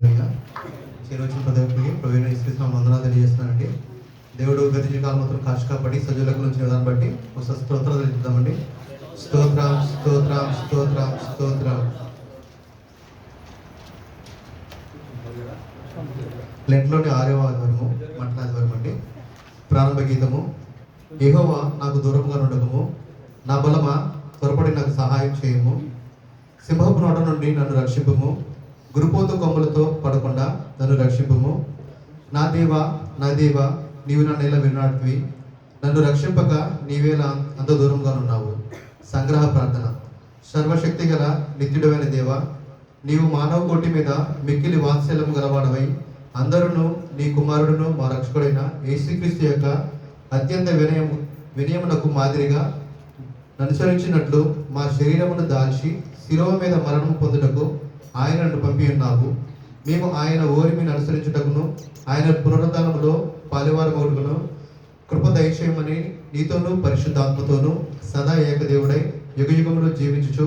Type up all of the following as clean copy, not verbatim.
ఈరోజు ప్రతి ప్రవీణ ఇస్తున్నాం వందనాలు తెలియజేస్తున్నానండి. దేవుడు గతించిన కాలం మొత్తం కష్టపడి సజీవులకు నుంచి విధానం బట్టి ఒకసారి స్తోత్రాలు తెలుద్దామండి. స్తోత్రం స్తోత్రం స్తోత్రం స్తోత్రం. లెంట్లోని 6వ ఆదివారము మట్ల ఆదివారం అండి. ప్రారంభ గీతము. యెహోవా నాకు దూరంగా నుండకము, నా బలమా త్వరపడి నాకు సహాయం చేయము. సింహపు నోట నుండి నన్ను రక్షింపుము, గురుపోతు కొమ్ములతో పడకుండా నన్ను రక్షింపుము. నా దేవా నా దేవా, నీవు నన్ను ఎలా విన్నాడువి, నన్ను రక్షింపక నీవేలా అంత దూరంగా ఉన్నావు. సంగ్రహ ప్రార్థన. సర్వశక్తి గల నిత్యుడమైన దేవా, నీవు మానవ కోటి మీద మిక్కిలి వాత్సల్యము గలవాడవై అందరూ నీ కుమారుడును మా రక్షకుడైన యేసుక్రీస్తు యొక్క అత్యంత వినయమునకు మాదిరిగా అనుసరించినట్లు మా శరీరమును దాల్చి శిలువ మీద మరణము పొందుటకు ఆయనను పంపి ఉన్నావు. మేము ఆయన ఓరిమిని అనుసరించుటకును ఆయన పునరుద్ధానములో పాలివారమగుటకును కృప దయచేయమని నీతోనూ పరిశుద్ధాత్మతోనూ సదా ఏకదేవుడై యుగయుగములు జీవించుచు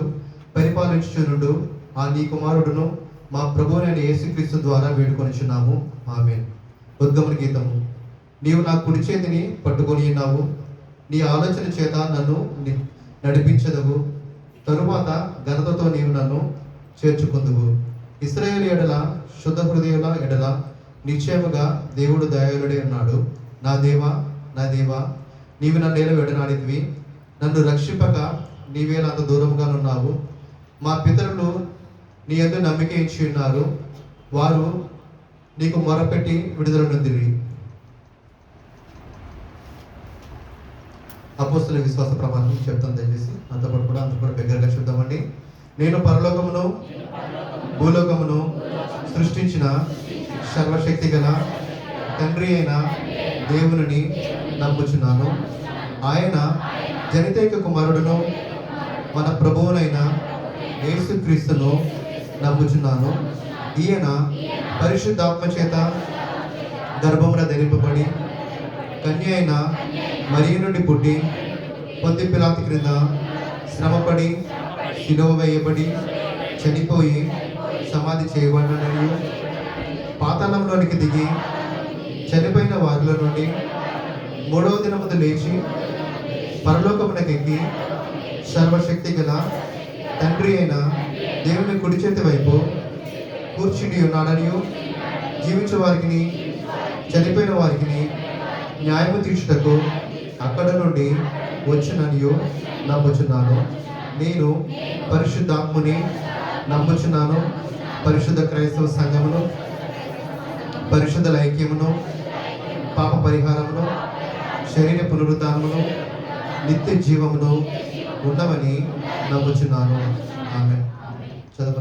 పరిపాలించుచునుండు ఆ నీ కుమారుడును మా ప్రభువైన యేసుక్రీస్తు ద్వారా వేడుకొనిచున్నాము. ఆమేన్. ఉద్గమన గీతము. నీవు నా కుడి చేతిని పట్టుకొని ఉన్నావు, నీ ఆలోచన చేత నన్ను నడిపించదవు. తరువాత ఘనతతో నీవు నన్ను చేర్చుకుందువు. ఇశ్రాయేలు ఎడల శుద్ధ హృదయుల ఎడల నిశ్చయముగా దేవుడు దయాళుడే ఉన్నాడు. నా దేవా నా దేవా, నీవు నన్ను ఎలా వెడనాడితివి, నన్ను రక్షింపక నీవేలా అంత దూరంగా ఉన్నావు. మా పితరులు నీ యందు నమ్మిక ఇచ్చి ఉన్నారు, వారు నీకు మొరపెట్టి విడుదల నొందిరి. అపోస్తలుల విశ్వాస ప్రమాణం చెప్తాను, దయచేసి అంత కూడా దగ్గరగా చూద్దామండి. నేను పరలోకమును భూలోకమును సృష్టించిన సర్వశక్తి గల తండ్రి అయిన దేవుని నమ్ముచున్నాను. ఆయన జనితైక కుమారుడును మన ప్రభువునైన యేసుక్రీస్తును నమ్ముచున్నాను. ఈయన పరిశుద్ధాత్మ చేత గర్భమున ధరింపబడి కన్య అయిన మరియ నుండి పుట్టి పొంతి పిలాతు క్రింద శ్రమపడి శిలువ వేయబడి చనిపోయి సమాధి చేయబడినని, పాతాళంలోనికి దిగి చనిపోయిన వారిలో నుండి 3వ దినమున లేచి పరలోకమునకెక్కి సర్వశక్తి గల తండ్రి అయిన దేవుని కుడి చేతి వైపు కూర్చుని ఉన్నాడని, జీవించే వారికి చనిపోయిన వారికి న్యాయము తీర్చుటకు అక్కడ నుండి వచ్చిననియు నమ్ముచున్నాను. నేను పరిశుద్ధాత్ముని నమ్ముచున్నాను. పరిశుద్ధ క్రైస్తవ సంఘమును, పరిశుద్ధ ఐక్యమును, పాప పరిహారమును, శరీర పునరుద్ధానమును, నిత్య జీవమును ఉన్నవని నమ్ముచున్నాను. ఆమేన్. చదువు.